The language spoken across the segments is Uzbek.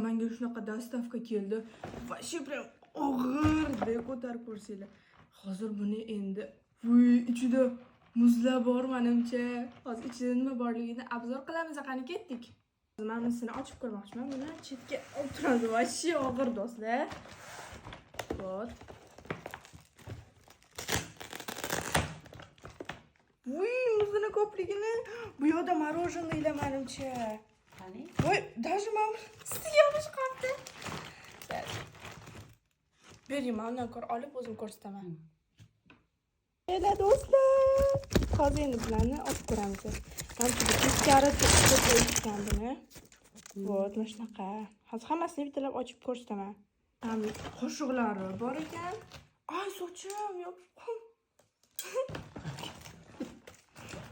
menga shunaqa dostavka keldi. Вообще прям og'ir deb ko'tarib ko'rsanglar. Hozir buni endi ichida muzlar bor menimcha. Hozir ichida nima borligini obzor qilamiz. Qani ketdik. Men bunisini ochib ko'rmoqchiman. Buni chetga o'tiradi. Вообще og'ir do'stlar. Вот. Muzini ko'pligini bu yerda morоженое menimcha. Qani? Voy, даже men ustiga olish qoldi. Bering, men undan ko'ra olib o'zim ko'rsataman. Ela do'stlar, hozir endi bularni ochib ko'ramiz. Men teskari qo'yishgan buni. Вот, mana shunaqa. Hozir hammasini bittalab ochib ko'rsataman. Ham qoshiqlari bor ekan. Ay, sochim yo'q.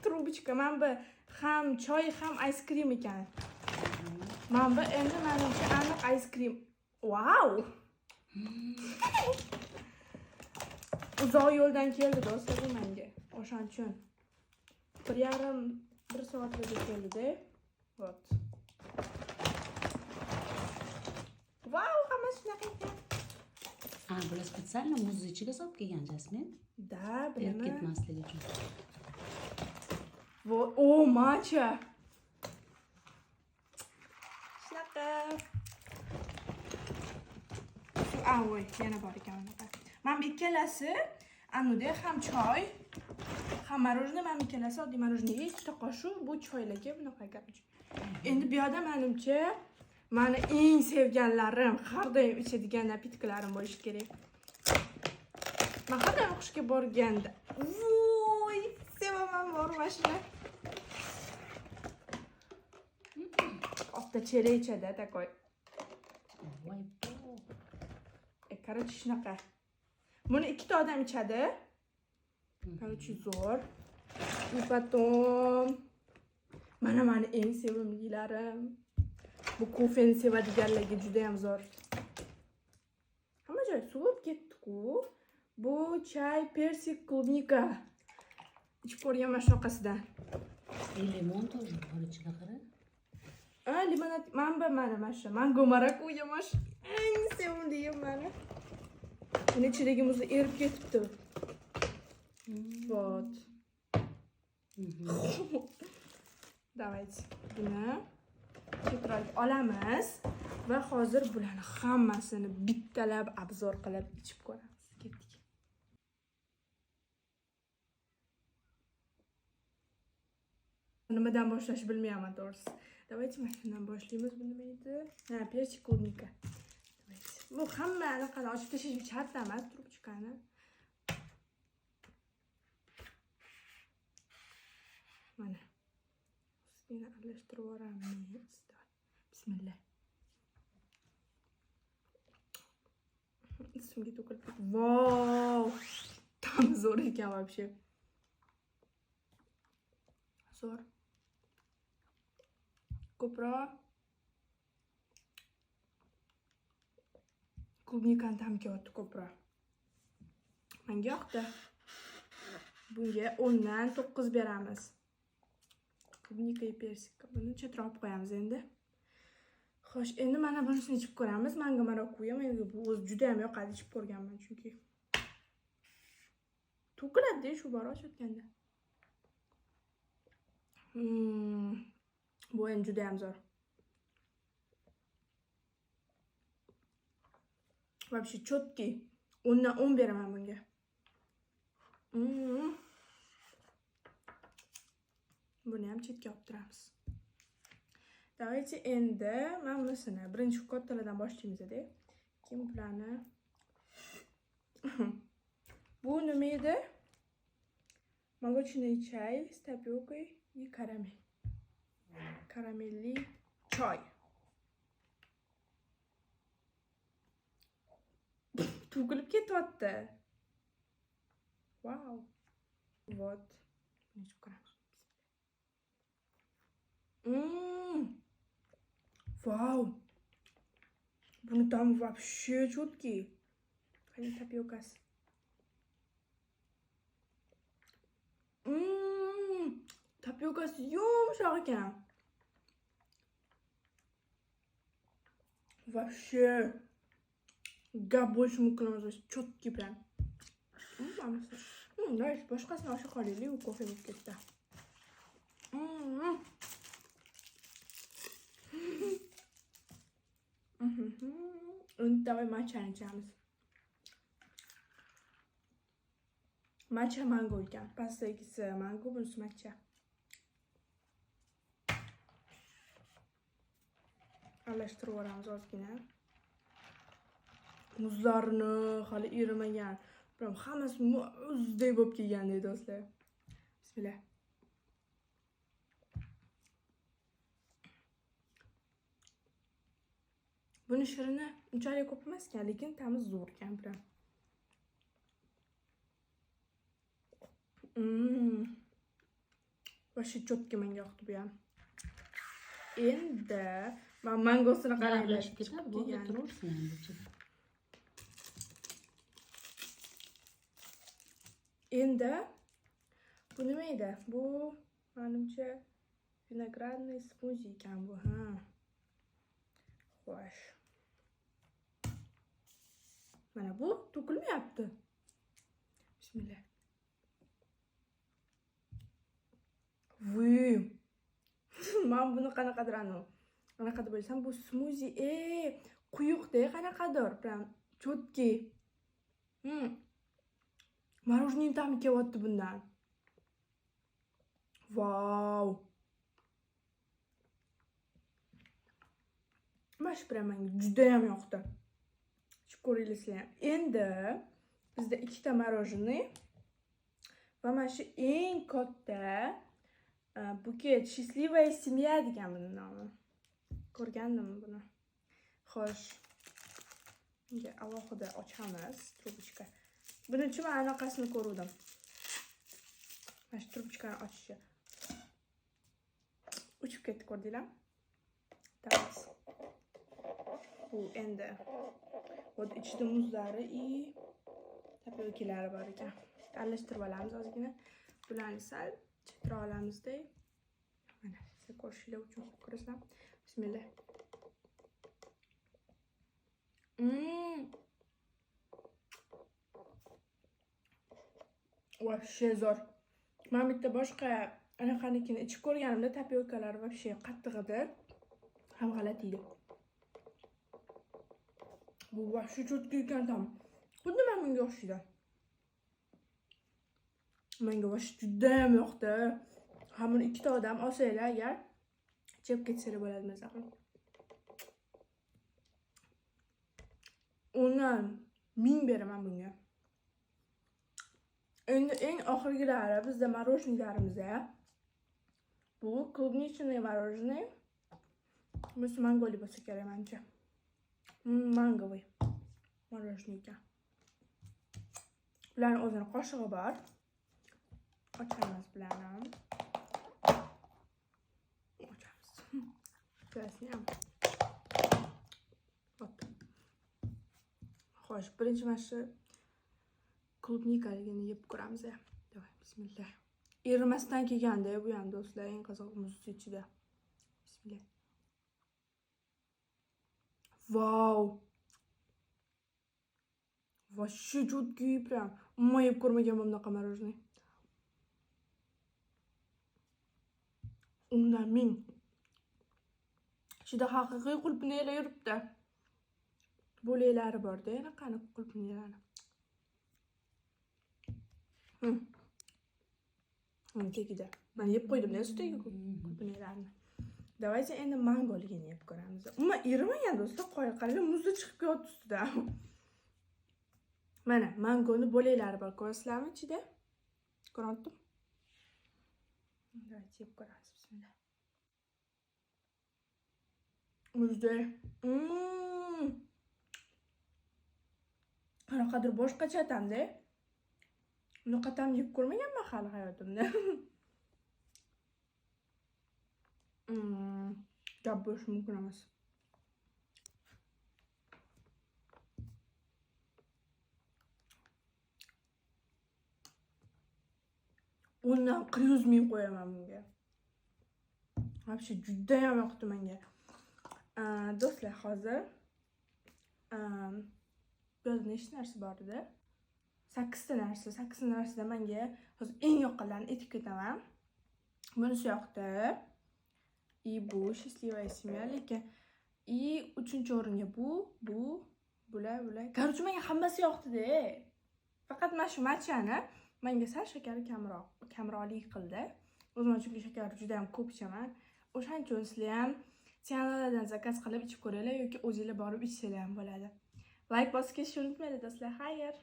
Trubочка, mana bu ham choy, ham ice cream ekan. Mana bu endi menimcha aniq ice cream. Wow! Uzoq yo'ldan keldi do'stlar bu menga. O'shaning uchun 1,5 soatlarda keldi-da. Вот. Wow, hammasi shunaqa ekan. Bular специально muzni ichiga solib kelgan Jasmin. Da, Erib bilaman. ketmasligi uchun. Вот, o, matcha. Shunaqa. Voy, yana bor ekan bunaqa. Men bu ikkalasi anuda ham choy, ham morоженое, men ikkalasi oddiy morоженое, ikkita qoshiq bu choylarga bunaqa gapchi. Endi bu yerda menimcha meni eng sevganlarim, har doim ichadigan napitklarim bo'lishi kerak. Men har doim o'qishga borganda, voy, sevaman bor mashina. Otta cherechada такой. Voy, Короче, shunaqa. Buni ikkita odam ichadi. Короче, zo'r. И потом mana meni eng sevimlilarim. Bu kofeni sevadiganlarga juda ham zo'r. Hamma joy suvib ketdi-ku. Bu chay, persik, klubnika. Ichib ko'rganman shunaqasidan. limon тоже bor ichida qara. Limonad, mana shu. Mango marakuya mash. Eng sevimligim meni. Buni ichidagi muzni erib ketibdi. Вот. Давайте buni tekror olamiz va hozir bularni hammasini bittalab obzor qilib ichib ko'ramiz. Ketdik. Nimadan boshlashni bilmayman to'g'risi. Давайте mashinadan boshlaymiz. Bu nima edi? Ha, persik klubnika. Bu hamma anaqani ochib tashlash shart emas, trubchkani. Mana. Ustiga aralashtirib yuboramiz. Bismillah. Ismga to'kilib ketdi. Wow! Tam zo'r ekan вообще. Zo'r. Ko'proq klubnikani ham kelyapti ko'proq. Menga yoqdi. Bunga 10 dan 9 beramiz. Klubnika va persik. Buni chetroq qo'yamiz endi. Xo'sh, endi mana bunisini ichib ko'ramiz. Menga marakuya, menga bu o'zi juda ham yoqadi, ichib ko'rganman chunki. To'kiladi shu bor ochayotganda. Bu ham juda ham zo'r. Вообще четкий. 10 dan 10 beraman bunga. Buni ham chetga olib turamiz. Давайте endi men bunisini birinchi kattalardan boshlaymiz-da. Keyin bularni. Bu nima edi? Молочный чай с тапиокой и карамель. Карамельный чай. To'kilib ketyapti. Wow. Вот. Ichib ko'ramiz. Wow. Buni ta'mi вообще четкий. Qani tapiokasi. Tapiokasi yumshoq ekan. Вообще gap bo'lishi mumkin emas. Cho'tki bilan. Guys, boshqasini osha qolaylik, u kofe bo'lib ketdi. Endi davay matchani ichamiz. Matcha mango ekan. Pastdagisi mango, bunisi matcha. Aralashtirib yuboramiz ozgina. Muzlarni hali erimagan. Biroq hammasi muzdek bo'lib kelgandek do'stlar. Bismillah. Buni shirini unchalik ko'p emas ekan, lekin ta'mi zo'r ekan bilan. Vashi cho'tki menga yoqdi bu ham. Endi men mangosini qaranglar. Bo'ldi, turaversin endi. Endi bu nima edi? Bu menimcha vinogradный smuzi ekan bu, ha. Xo'sh. Mana bu to'kilmayapti. Bismillah. Vuy. Men buni qanaqadir qanaqa deb bo'lsam, bu smuzi, quyuqda qanaqadir, bilan cho'tki. Morojniy ta'mi kelyapti bundan. Vau. Mash bilan menga juda ham yoqdi. Ko'ringlar. Endi bizda ikkita morojniy va mana shu eng katta buket счастливая семья degan buni nomi. Ko'rgandim buni. Xo'sh. Bunga alohida ochamiz trubочка. Birinchi men anaqasini ko'rdim. Mana shu trubочкani ochishi. Uchib ketdi, ko'rdinglar? Tamam. Bu endi вот ichida muzlari tapyokalari bor ekan. Aralashtirib olamiz ozgina. Bularni sal chitira olamizda. Mana siz ko'rishinglar uchun ko'rasizlar. Bismillah. Вообще zo'r. Men bitta boshqa anaqanikini ichib ko'rganimda tapyokalari вообще qattiq edi. Ham g'alati edi. Bu вообще cho'tki ekan tam. Xuddi menga o'xshaydi. Menga vosh juda ham yoqdi. Hamon ikkita odam olsanglar agar chep ketsalar bo'ladi masalan. Undan 1000 beraman bunga. Endi eng oxirgilari bizda morojniylarimizda bu клубничный мороженое. Biz mangoli bo'lsa kerak menimcha. Mangoviy morojniy ekan. Bularning o'zini qoshig'i bor. Ochamiz bularni. Ochamiz. Ko'rasizmi ham? Hop. Xo'sh, birinchi mana shu klubnikaligini yeb ko'ramiz. Davay, bismillah. Erimasdan kelganda bu ham do'stlar, eng qiziq muz ichida. Bismillah. Vau. Вообще cho'tki prям. Umuman yeb ko'rmagan bunaqa morojniy. Undan 1000. Ichida haqiqiy qulupnaylar yuribdi. Bo'laklari bor-da, yana qani qulupnaylarni. Tegida. Men yeb qo'ydim-da ustidagi qulupnaylarni. Davaycha endi mangoligini yeb ko'ramiz. Umuman erimagan do'stlar, qaranglar, muzni chiqib kelyapti ustidan. Mana mangoni bo'laklari bor, ko'rasizlarmi ichida? Ko'ryaptim. Davaycha yeb ko'ramiz. Bismillah. Muzdek. Qanaqadir boshqacha ta'mda. Bunaqa ta'm yeb ko'rmaganman hali hayotimda. Gap bo'lishi mumkin emas. Bundan 100 ming qo'yaman bunga. Вообще juda ham yoqdi menga. Do'stlar, hozir bu yerda nechta narsa bor edi? 8 ta narsa. 8 ta narsada menga hozir eng yoqqanlarini aytib ketaman. Bunisi yoqdi. И bu счастливая семья, lekin и 3-o'ringa bular. Короче, menga hammasi yoqdi-da. Faqat mana shu matchani menga sal shakari kamroqlik qildi. O'zim chunki shakar juda ham ko'p ichaman. O'shaning uchun sizlar ham channellardan zakaz qilib ichib ko'ringlar yoki o'zingizlar borib ichsanglar ham bo'ladi. Like bosishni unutmanglar do'stlar. Xayr.